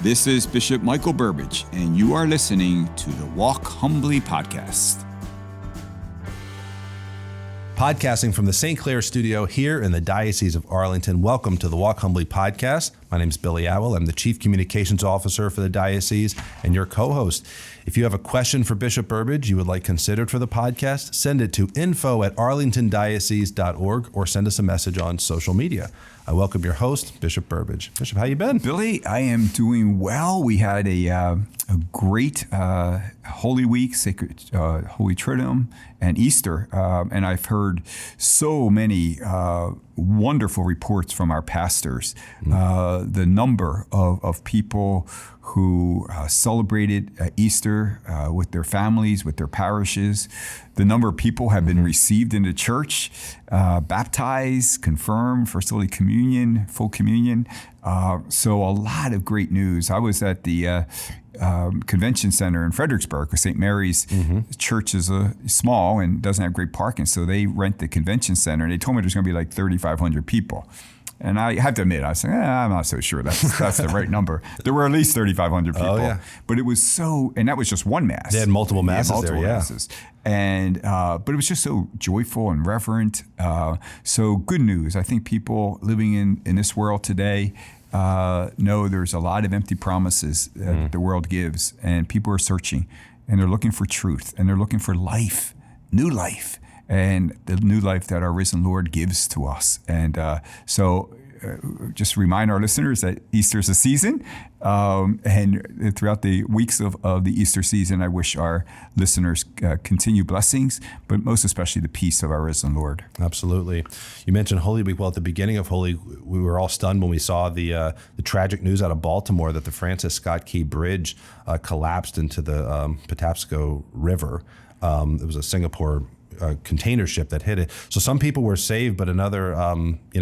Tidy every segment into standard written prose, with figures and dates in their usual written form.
This is Bishop Michael Burbidge, and you are listening to the Walk Humbly podcast. Podcasting from the St. Clair studio here in the Diocese of Arlington. Welcome to the Walk Humbly podcast. My name is Billy Owl. I'm the Chief Communications Officer for the Diocese and your co-host. If you have a question for Bishop Burbidge you would like considered for the podcast, send it to info@arlingtondiocese.org or send us a message on social media. I welcome your host, Bishop Burbidge. Bishop, how you been? Billy, I am doing well. We had a great Holy Week, Sacred Holy Triduum, and Easter, and I've heard so many wonderful reports from our pastors. The number of people who celebrated Easter with their families, with their parishes. The number of people have been received into church, baptized, confirmed, First Holy Communion, full communion. So a lot of great news. I was at the convention center in Fredericksburg because St. Mary's Church is small and doesn't have great parking. So they rent the convention center, and they told me there's going to be like 3,500 people. And I have to admit, I said, I'm not so sure that's the right number. There were at least 3,500 people. Oh, yeah. But it was so, and that was just one mass. They had multiple masses there, yeah. Masses. And, but it was just so joyful and reverent. So good news. I think people living in this world today know there's a lot of empty promises that the world gives. And people are searching, and they're looking for truth, and they're looking for life, new life. And the new life that our risen Lord gives to us. And so just remind our listeners that Easter is a season. And throughout the weeks of the Easter season, I wish our listeners continue blessings, but most especially the peace of our risen Lord. Absolutely. You mentioned Holy Week. Well, at the beginning of Holy, we were all stunned when we saw the tragic news out of Baltimore that the Francis Scott Key Bridge collapsed into the Patapsco River. It was a Singapore container ship that hit it. So some people were saved, but another,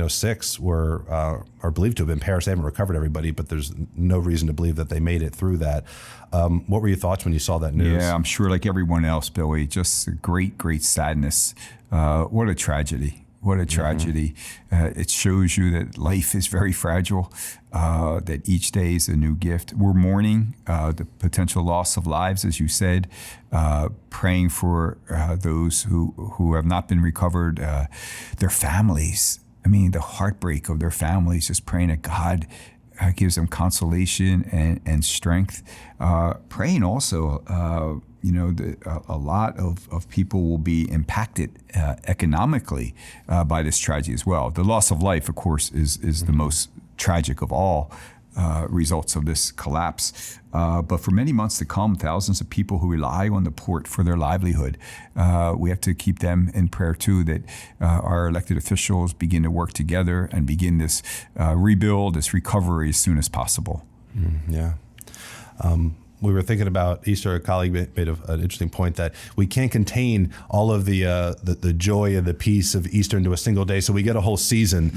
6 are believed to have been perished. They haven't recovered everybody, but there's no reason to believe that they made it through that. What were your thoughts when you saw that news? Yeah, I'm sure like everyone else, Billy, just a great, great sadness. What a tragedy. What a tragedy. It shows you that life is very fragile, that each day is a new gift. We're mourning the potential loss of lives, as you said, praying for those who have not been recovered, their families. I mean, the heartbreak of their families, just praying that God gives them consolation and strength. Praying also, a lot of people will be impacted economically by this tragedy as well. The loss of life, of course, is the most tragic of all results of this collapse. But for many months to come, thousands of people who rely on the port for their livelihood, we have to keep them in prayer too, that our elected officials begin to work together and begin this rebuild, this recovery as soon as possible. Yeah. We were thinking about Easter. A colleague made an interesting point that we can't contain all of the joy and the peace of Easter into a single day, so we get a whole season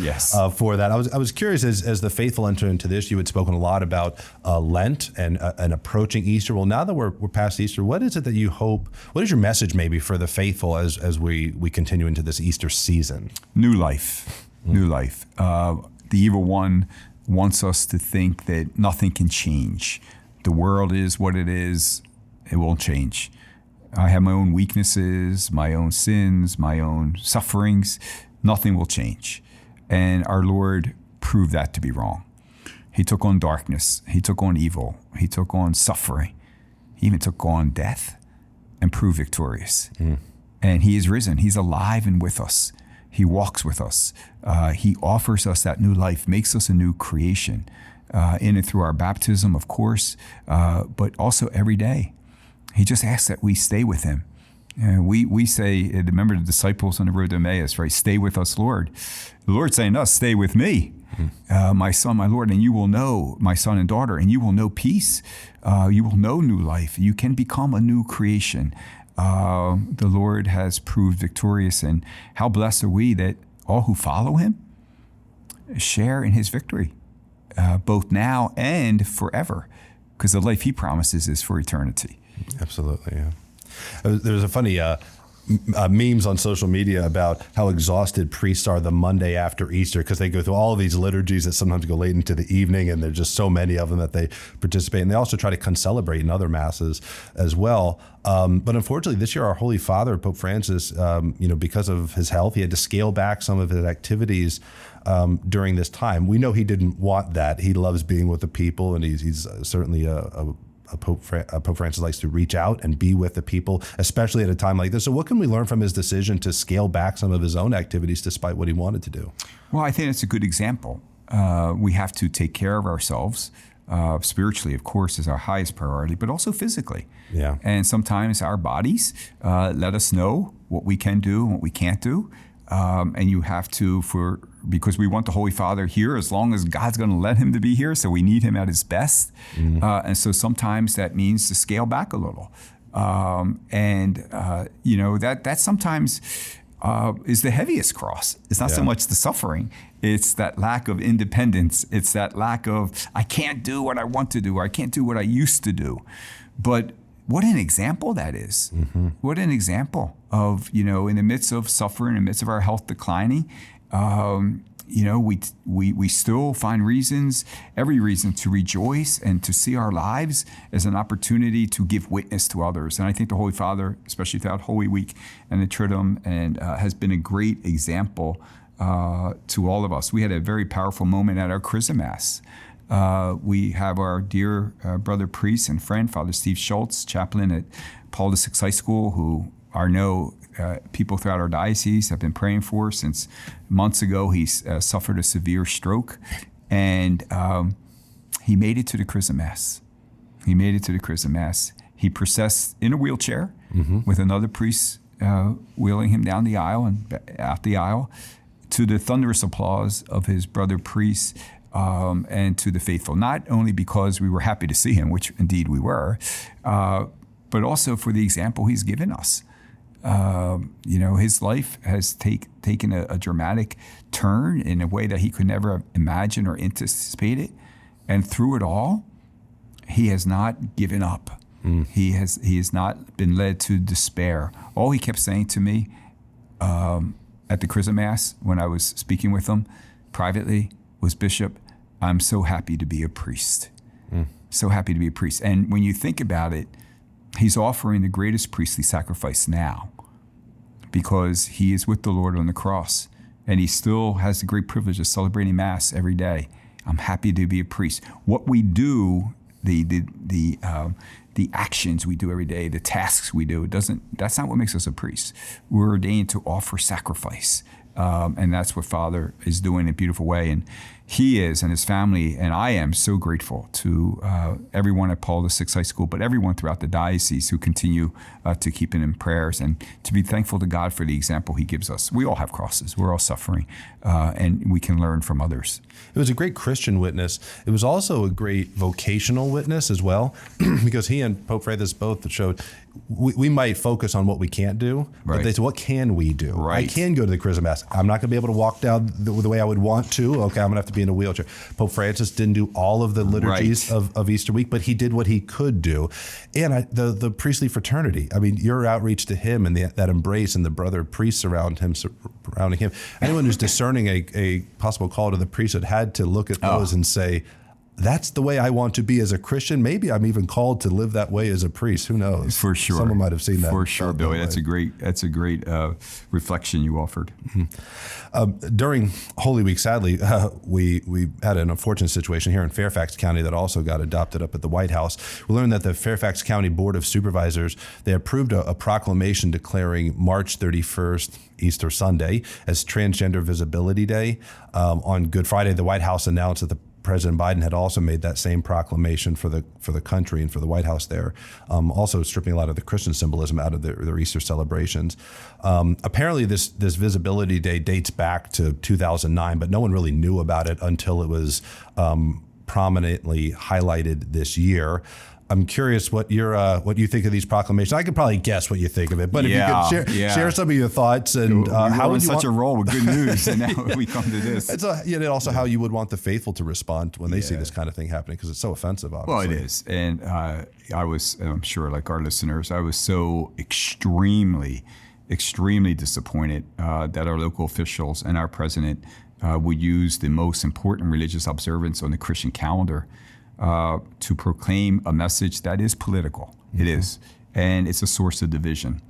for that. I was curious, as the faithful enter into this, you had spoken a lot about Lent and approaching Easter. Well, now that we're past Easter, what is it that you hope, what is your message maybe for the faithful as we continue into this Easter season? New life, new life. The evil one wants us to think that nothing can change. The world is what it is. It won't change. I have my own weaknesses, my own sins, my own sufferings. Nothing will change. And our Lord proved that to be wrong. He took on darkness. He took on evil. He took on suffering. He even took on death and proved victorious. And he is risen. He's alive and with us. He walks with us. He offers us that new life, makes us a new creation. In and through our baptism, of course, but also every day. He just asks that we stay with him. We say, remember the disciples on the road to Emmaus, right? Stay with us, Lord. The Lord's saying to us, stay with me, my son, my Lord, and you will know, my son and daughter, and you will know peace. You will know new life. You can become a new creation. The Lord has proved victorious, and how blessed are we that all who follow him share in his victory. Both now and forever, because the life he promises is for eternity. Absolutely, yeah. There was a funny memes on social media about how exhausted priests are the Monday after Easter because they go through all of these liturgies that sometimes go late into the evening, and there's just so many of them that they participate. And they also try to concelebrate in other masses as well. But unfortunately, this year, our Holy Father, Pope Francis, because of his health, he had to scale back some of his activities during this time. We know he didn't want that. He loves being with the people, and he's certainly Pope Francis likes to reach out and be with the people, especially at a time like this. So what can we learn from his decision to scale back some of his own activities despite what he wanted to do? Well, I think it's a good example. We have to take care of ourselves. Spiritually, of course, is our highest priority, but also physically. Yeah. And sometimes our bodies let us know what we can do and what we can't do. And you have to, because we want the Holy Father here as long as God's going to let him to be here, so we need him at his best. And so sometimes that means to scale back a little. That sometimes is the heaviest cross. It's not so much the suffering. It's that lack of independence. It's that lack of, I can't do what I want to do, or I can't do what I used to do. But what an example that is. Mm-hmm. What an example of, in the midst of suffering, in the midst of our health declining, we still find every reason to rejoice and to see our lives as an opportunity to give witness to others. And I think the Holy Father, especially throughout Holy Week and the Triduum, has been a great example to all of us. We had a very powerful moment at our Chrism Mass. We have our dear brother priest and friend, Father Steve Schultz, chaplain at Paul VI High School, who people throughout our diocese have been praying for since months ago. He's suffered a severe stroke, and he made it to the Chrism Mass. He processed in a wheelchair with another priest wheeling him down the aisle and out the aisle, to the thunderous applause of his brother priests and to the faithful, not only because we were happy to see him, which indeed we were, but also for the example he's given us. His life has taken a dramatic turn in a way that he could never imagine or anticipate it. And through it all, he has not given up. He has not been led to despair. All he kept saying to me at the Chrism Mass when I was speaking with him privately was, Bishop, I'm so happy to be a priest. So happy to be a priest. And when you think about it, he's offering the greatest priestly sacrifice now because he is with the Lord on the cross, and he still has the great privilege of celebrating Mass every day. I'm happy to be a priest. What we do, the actions we do every day, the tasks we do, that's not what makes us a priest. We're ordained to offer sacrifice. And that's what Father is doing in a beautiful way. And he is, and his family, and I am so grateful to everyone at Paul VI High School, but everyone throughout the diocese who continue to keep him in prayers, and to be thankful to God for the example he gives us. We all have crosses. We're all suffering, and we can learn from others. It was a great Christian witness. It was also a great vocational witness as well, because he and Pope Francis both showed we might focus on what we can't do, but they said, what can we do? Right. I can go to the Chrism Mass. I'm not going to be able to walk down the way I would want to. Okay, I'm going to have to be in a wheelchair. Pope Francis didn't do all of the liturgies of Easter week, but he did what he could do. And the priestly fraternity, I mean, your outreach to him and that embrace and the brother priests surrounding him. Anyone who's discerning a possible call to the priesthood had to look at those and say, that's the way I want to be as a Christian. Maybe I'm even called to live that way as a priest. Who knows? For sure. Someone might have seen that. For sure, Billy. That's a great reflection you offered. During Holy Week, sadly, we had an unfortunate situation here in Fairfax County that also got adopted up at the White House. We learned that the Fairfax County Board of Supervisors, they approved a proclamation declaring March 31st, Easter Sunday, as Transgender Visibility Day. On Good Friday, the White House announced that President Biden had also made that same proclamation for the country and for the White House there, also stripping a lot of the Christian symbolism out of their Easter celebrations. Apparently, this Visibility Day dates back to 2009, but no one really knew about it until it was prominently highlighted this year. I'm curious what you think of these proclamations. I could probably guess what you think of it, but if you could share some of your thoughts and how would you such a role with good news, and now we come to this. It's also how you would want the faithful to respond when they see this kind of thing happening, because it's so offensive, obviously. Well, it is, and I'm sure, like our listeners, I was so extremely extremely disappointed that our local officials and our president would use the most important religious observance on the Christian calendar to proclaim a message that is political. It is. And it's a source of division.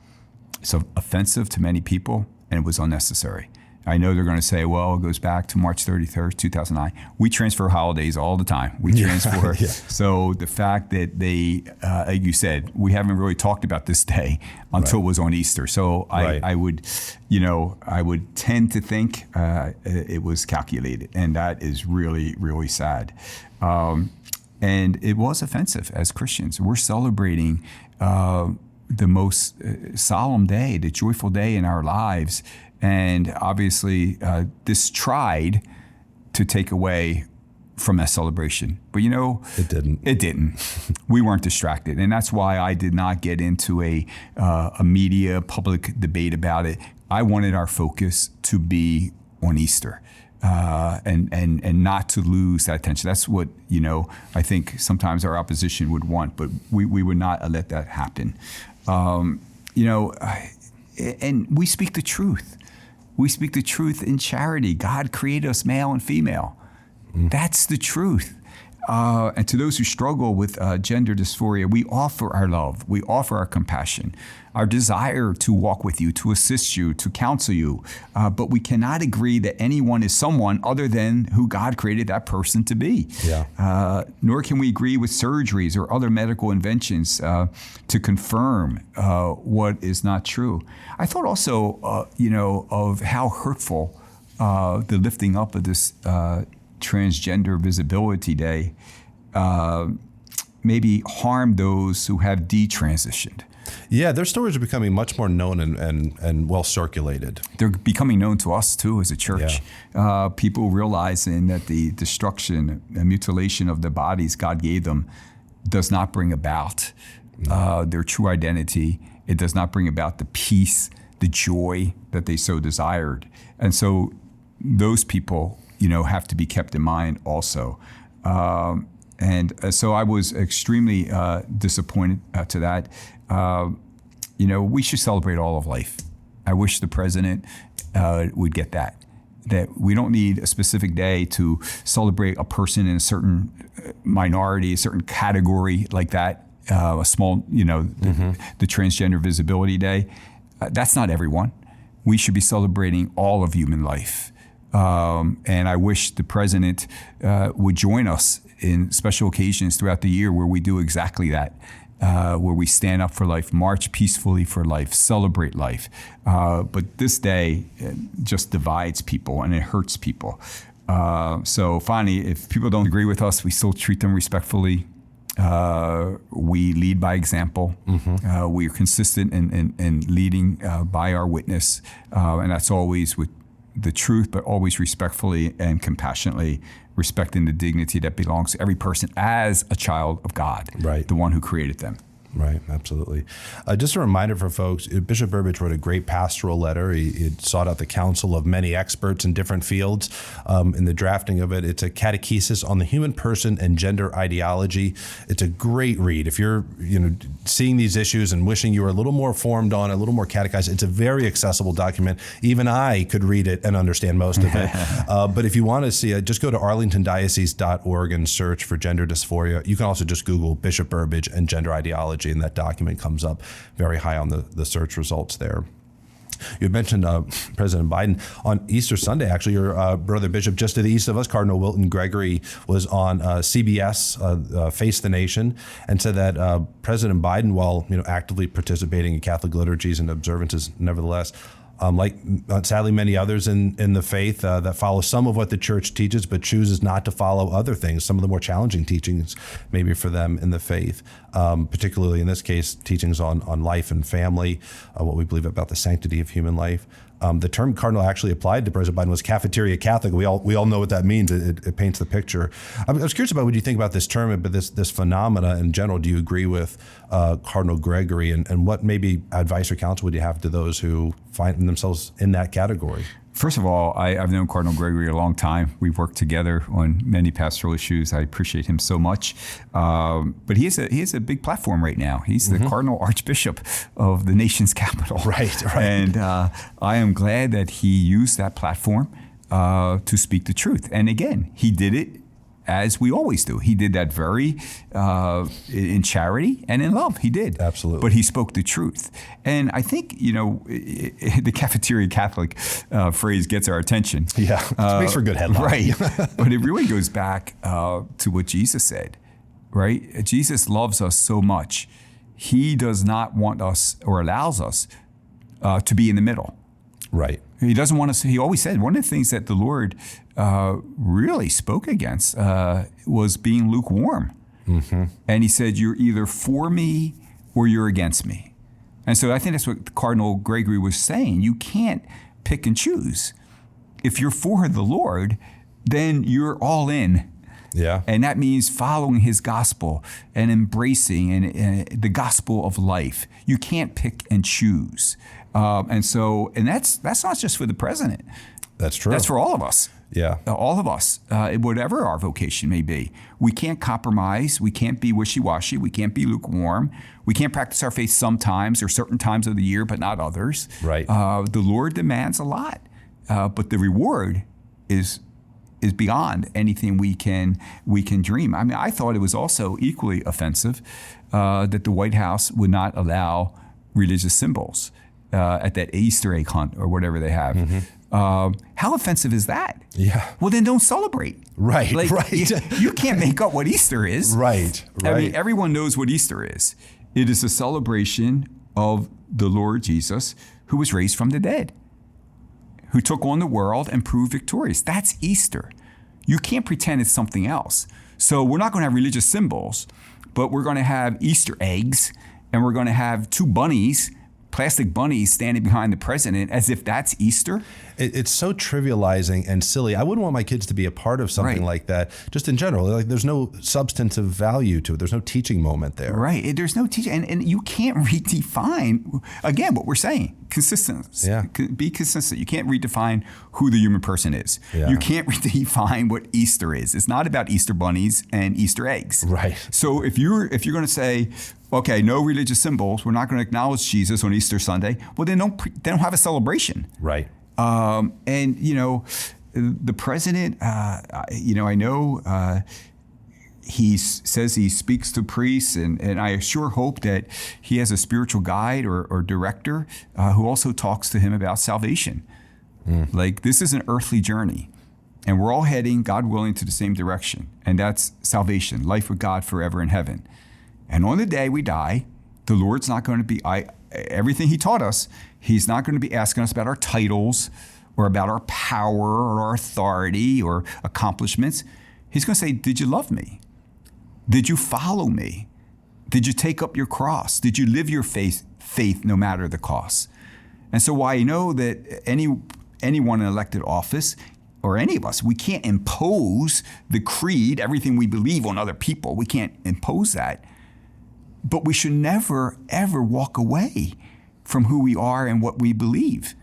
It's offensive to many people, and it was unnecessary. I know they're going to say, well, it goes back to March 31st, 2009. We transfer holidays all the time. We transfer. Yeah. So the fact that they, like you said, we haven't really talked about this day until it was on Easter. So I would tend to think it was calculated, and that is really, really sad. And it was offensive as Christians. We're celebrating the most solemn day, the joyful day in our lives. And obviously, this tried to take away from that celebration. But it didn't. It didn't. We weren't distracted. And that's why I did not get into a media public debate about it. I wanted our focus to be on Easter. And not to lose that attention. That's what, I think sometimes our opposition would want, but we would not let that happen. And we speak the truth. We speak the truth in charity. God created us male and female. That's the truth. And to those who struggle with gender dysphoria, we offer our love. We offer our compassion, our desire to walk with you, to assist you, to counsel you. But we cannot agree that anyone is someone other than who God created that person to be. Yeah. Nor can we agree with surgeries or other medical inventions to confirm what is not true. I thought also, of how hurtful the lifting up of this Transgender Visibility Day maybe harm those who have detransitioned. Yeah, their stories are becoming much more known and well circulated. They're becoming known to us too as a church. Yeah. People realizing that the destruction and mutilation of the bodies God gave them does not bring about their true identity. It does not bring about the peace, the joy that they so desired. And so those people have to be kept in mind also. And so I was extremely disappointed to that. We should celebrate all of life. I wish the president would get that we don't need a specific day to celebrate a person in a certain minority, a certain category like that, a small, the Transgender Visibility Day. That's not everyone. We should be celebrating all of human life. And I wish the president would join us in special occasions throughout the year where we do exactly that, where we stand up for life, march peacefully for life, celebrate life. But this day just divides people and it hurts people. So finally, if people don't agree with us, we still treat them respectfully. We lead by example. We are consistent in leading by our witness. And that's always with the truth, but always respectfully and compassionately, respecting the dignity that belongs to every person as a child of God, right? The one who created them. Right, absolutely. Just a reminder for folks, Bishop Burbidge wrote a great pastoral letter. He sought out the counsel of many experts in different fields in the drafting of it. It's a catechesis on the human person and gender ideology. It's a great read. If you're seeing these issues and wishing you were a little more formed on it, a little more catechized, it's a very accessible document. Even I could read it and understand most of it. But if you want to see it, just go to arlingtondiocese.org and search for gender dysphoria. You can also just Google Bishop Burbidge and gender ideology, and that document comes up very high on the search results there. You had mentioned President Biden. On Easter Sunday, actually, your brother bishop just to the east of us, Cardinal Wilton Gregory, was on CBS, Face the Nation, and said that President Biden, while actively participating in Catholic liturgies and observances, nevertheless, like sadly many others in the faith that follow some of what the church teaches, but chooses not to follow other things, some of the more challenging teachings maybe for them in the faith, particularly in this case, teachings on life and family, what we believe about the sanctity of human life. The term Cardinal actually applied to President Biden was Cafeteria Catholic. We all know what that means. It paints the picture. I was curious about what you think about this term, but this phenomena in general. Do you agree with Cardinal Gregory, and what maybe advice or counsel would you have to those who find themselves in that category? First of all, I've known Cardinal Gregory a long time. We've worked together on many pastoral issues. I appreciate him so much. But he has a big platform right now. He's the Cardinal Archbishop of the nation's capital. Right. And I am glad that he used that platform to speak the truth. And again, he did it as we always do. He did that very in charity and in love. He did. Absolutely. But he spoke the truth. And I think, the Cafeteria Catholic phrase gets our attention. Yeah, it makes for a good headline. Right. But it really goes back to what Jesus said, right? Jesus loves us so much. He does not want us or allows us to be in the middle. Right. He doesn't want us. He always said one of the things that the Lord really spoke against was being lukewarm. And he said, you're either for me or you're against me. And so I think that's what Cardinal Gregory was saying. You can't pick and choose. If you're for the Lord, then you're all in. Yeah. And that means following his gospel and embracing and the gospel of life. You can't pick and choose. And that's not just for the president. That's true. That's for all of us. Yeah. All of us, whatever our vocation may be. We can't compromise. We can't be wishy-washy. We can't be lukewarm. We can't practice our faith sometimes or certain times of the year, but not others. Right. The Lord demands a lot, but the reward is beyond anything we can dream. I mean, I thought it was also equally offensive that the White House would not allow religious symbols at that Easter egg hunt or whatever they have. How offensive is that? Yeah. Well, then don't celebrate. Right. Right. You can't make up what Easter is. Right. I mean, everyone knows what Easter is. It is a celebration of the Lord Jesus who was raised from the dead, who took on the world and proved victorious. That's Easter. You can't pretend it's something else. So we're not going to have religious symbols, but we're going to have Easter eggs, and we're going to have two bunnies, plastic bunnies, standing behind the president as if that's Easter. It's so trivializing and silly. I wouldn't want my kids to be a part of something like that, just in general. Like, there's no substantive value to it. There's no teaching moment there. Right. There's no teaching. And you can't redefine, again, what we're saying. Consistency. Yeah. Be consistent. You can't redefine who the human person is. Yeah. You can't redefine what Easter is. It's not about Easter bunnies and Easter eggs. Right. So if you're going to say, okay, no religious symbols, we're not going to acknowledge Jesus on Easter Sunday, well, then don't have a celebration. Right. And, the president, I know he says he speaks to priests, and I sure hope that he has a spiritual guide or director who also talks to him about salvation. Like, this is an earthly journey, and we're all heading, God willing, to the same direction, and that's salvation, life with God forever in heaven. And on the day we die, the Lord's not going to be, everything he taught us, he's not going to be asking us about our titles or about our power or our authority or accomplishments. He's going to say, did you love me? Did you follow me? Did you take up your cross? Did you live your faith no matter the cost? And so while I know that anyone in elected office, or any of us, we can't impose the creed, everything we believe on other people. We can't impose that. But we should never, ever walk away from who we are and what we believe.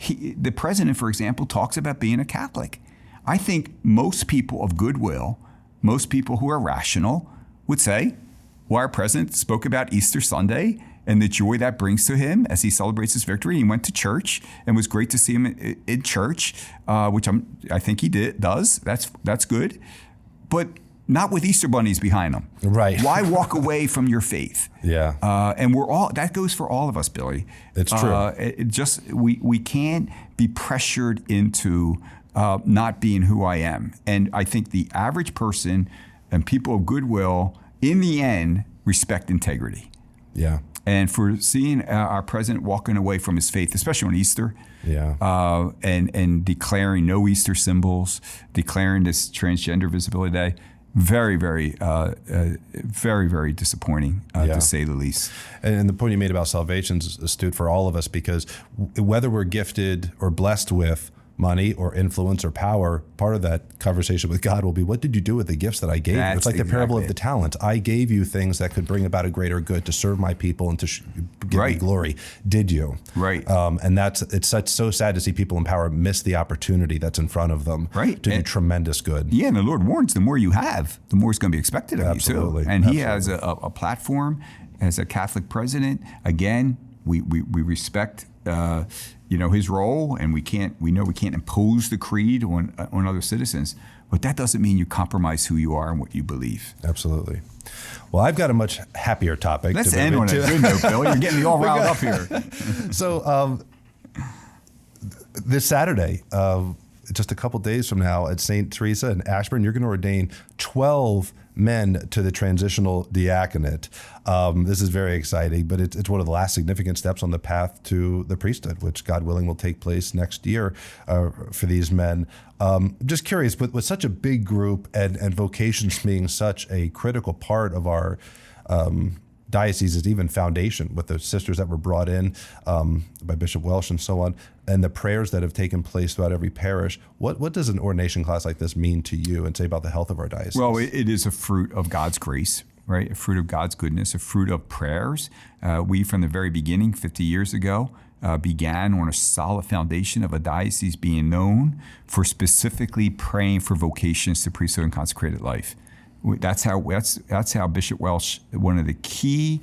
The president, for example, talks about being a Catholic. I think most people of goodwill, most people who are rational, would say, well, our president spoke about Easter Sunday and the joy that brings to him as he celebrates his victory. He went to church, and it was great to see him in church, which I think he does. That's good. But not with Easter bunnies behind them. Right. Why walk away from your faith? Yeah. And that goes for all of us, Billy. It's true. We can't be pressured into not being who I am. And I think the average person and people of goodwill, in the end, respect integrity. Yeah. And for seeing our president walking away from his faith, especially on Easter, and declaring no Easter symbols, declaring this Transgender Visibility Day, very, very, very, very disappointing, to say the least. And the point you made about salvation is astute for all of us, because whether we're gifted or blessed with money or influence or power, part of that conversation with God will be, what did you do with the gifts that I gave you? It's like the parable of the talents. I gave you things that could bring about a greater good to serve my people and to give me glory. Did you? Right. And it's so sad to see people in power miss the opportunity that's in front of them to do tremendous good. Yeah, and the Lord warns, the more you have, the more is going to be expected of you too. And He has a platform as a Catholic president. Again, we respect His role, and we know we can't impose the creed on other citizens, but that doesn't mean you compromise who you are and what you believe. Absolutely. Well, I've got a much happier topic. Let's end on a good note, Bill. You're getting me all riled up here. So this Saturday, just a couple days from now at St. Teresa in Ashburn, you're going to ordain 12 men to the transitional diaconate. This is very exciting, but it's one of the last significant steps on the path to the priesthood, which God willing will take place next year for these men. Just curious, with such a big group and vocations being such a critical part of our diocese's even foundation, with the sisters that were brought in by Bishop Welsh and so on, and the prayers that have taken place throughout every parish, what does an ordination class like this mean to you and say about the health of our diocese? Well, it is a fruit of God's grace, right? A fruit of God's goodness, a fruit of prayers. We, from the very beginning, 50 years ago, began on a solid foundation of a diocese being known for specifically praying for vocations to priesthood and consecrated life. That's how Bishop Welsh, one of the key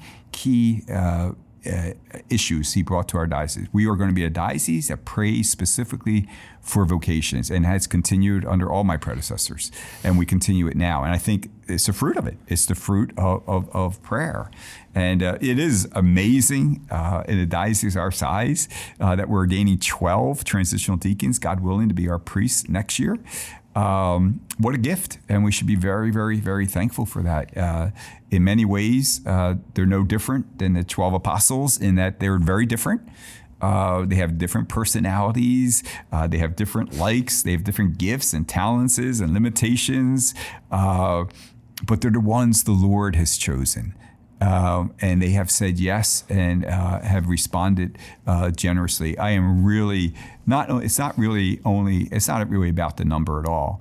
issues he brought to our diocese. We are going to be a diocese that prays specifically for vocations, and has continued under all my predecessors, and we continue it now. And I think it's a fruit of it. It's the fruit of prayer. And it is amazing in a diocese our size that we're ordaining 12 transitional deacons, God willing, to be our priests next year. What a gift, and we should be very, very, very thankful for that. In many ways, they're no different than the 12 apostles in that they're very different. They have different personalities. They have different likes. They have different gifts and talents and limitations. But they're the ones the Lord has chosen. And they have said yes and have responded generously. I am really it's not really about the number at all.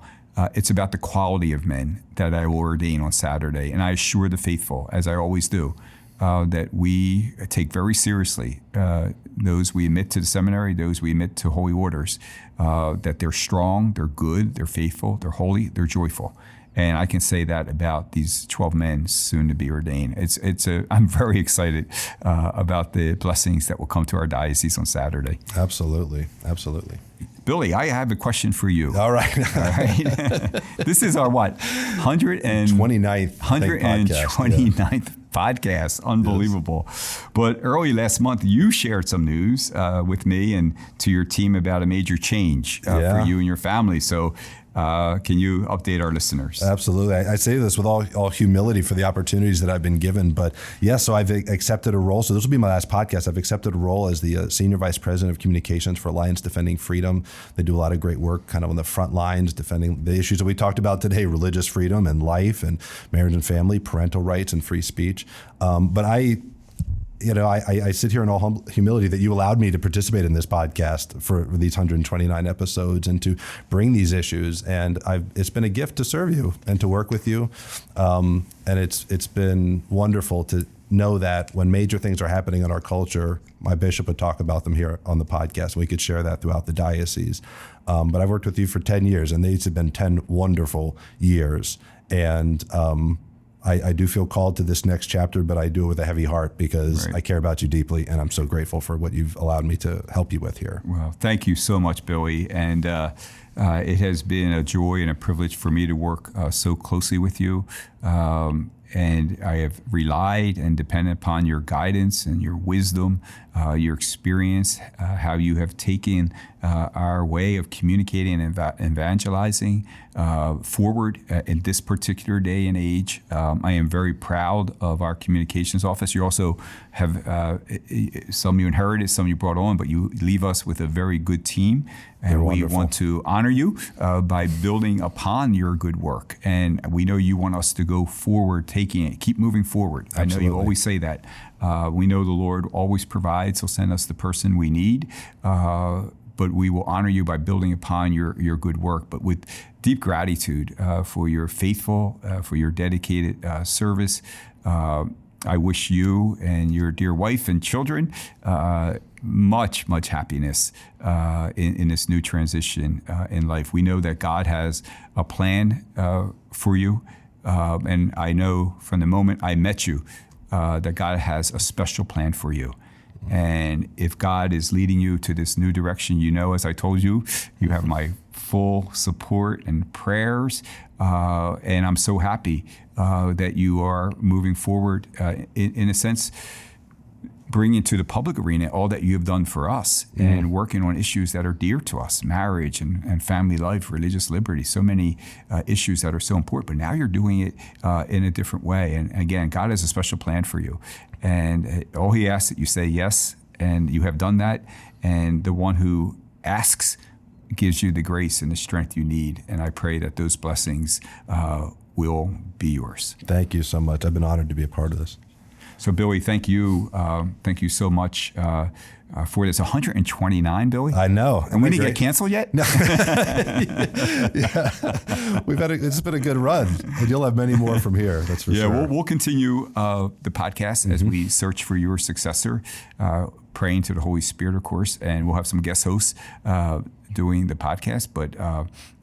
It's about the quality of men that I will ordain on Saturday. And I assure the faithful, as I always do, that we take very seriously those we admit to the seminary, those we admit to holy orders, that they're strong, they're good, they're faithful, they're holy, they're joyful. And I can say that about these 12 men soon to be ordained. I'm very excited about the blessings that will come to our diocese on Saturday. Absolutely. Billy, I have a question for you. All right. This is our 129th podcast. Unbelievable. Yes. But early last month, you shared some news with me and to your team about a major change for you and your family. So can you update our listeners? Absolutely. I say this with all humility for the opportunities that I've been given. But so I've accepted a role. So this will be my last podcast. I've accepted a role as the Senior Vice President of Communications for Alliance Defending Freedom. They do a lot of great work kind of on the front lines, defending the issues that we talked about today, religious freedom and life and marriage and family, parental rights and free speech. But I sit here in all humility that you allowed me to participate in this podcast for these 129 episodes and to bring these issues. And it's been a gift to serve you and to work with you. And it's been wonderful to know that when major things are happening in our culture, my bishop would talk about them here on the podcast. We could share that throughout the diocese. But I've worked with you for 10 years, and these have been 10 wonderful years. And I do feel called to this next chapter, but I do it with a heavy heart because I care about you deeply, and I'm so grateful for what you've allowed me to help you with here. Well, thank you so much, Billy. And it has been a joy and a privilege for me to work so closely with you. And I have relied and depended upon your guidance and your wisdom, your experience, how you have taken our way of communicating and evangelizing forward in this particular day and age. I am very proud of our communications office. You also have some you inherited, some you brought on, but you leave us with a very good team. And we want to honor you by building upon your good work. And we know you want us to go forward, taking it, keep moving forward. Absolutely. I know you always say that. We know the Lord always provides. He'll send us the person we need. But but we will honor you by building upon your good work, but with deep gratitude for your faithful, for your dedicated service. I wish you and your dear wife and children much happiness in this new transition in life. We know that God has a plan for you, and I know from the moment I met you that God has a special plan for you. And if God is leading you to this new direction, you know, as I told you, you have my full support and prayers. And I'm so happy that you are moving forward, in a sense, bringing to the public arena all that you have done for us and working on issues that are dear to us, marriage and family life, religious liberty, so many issues that are so important. But now you're doing it in a different way. And again, God has a special plan for you. And all he asks that you say yes, and you have done that. And the one who asks gives you the grace and the strength you need. And I pray that those blessings will be yours. Thank you so much. I've been honored to be a part of this. So, Billy, thank you so much for this. 129, Billy. I know, and we didn't get canceled yet. No. Yeah. It's been a good run, and you'll have many more from here. That's for sure. Yeah, we'll continue the podcast as we search for your successor, praying to the Holy Spirit, of course, and we'll have some guest hosts doing the podcast, but.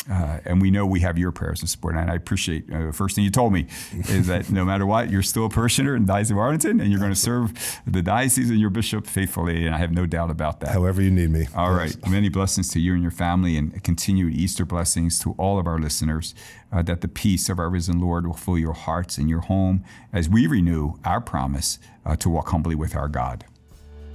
And we know we have your prayers and support. And I appreciate the first thing you told me is that no matter what, you're still a parishioner in the Diocese of Arlington, and you're going to serve the diocese and your bishop faithfully. And I have no doubt about that. However you need me. All right. Many blessings to you and your family, and continued Easter blessings to all of our listeners, that the peace of our risen Lord will fill your hearts and your home as we renew our promise to walk humbly with our God.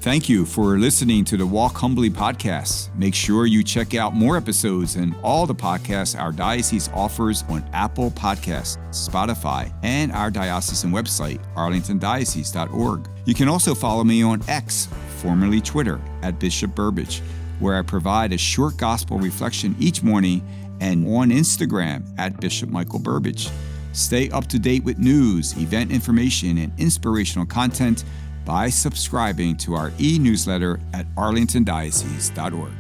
Thank you for listening to the Walk Humbly podcast. Make sure you check out more episodes and all the podcasts our diocese offers on Apple Podcasts, Spotify, and our diocesan website, arlingtondiocese.org. You can also follow me on X, formerly Twitter, at Bishop Burbidge, where I provide a short gospel reflection each morning, and on Instagram at Bishop Michael Burbidge. Stay up to date with news, event information, and inspirational content by subscribing to our e-newsletter at arlingtondiocese.org.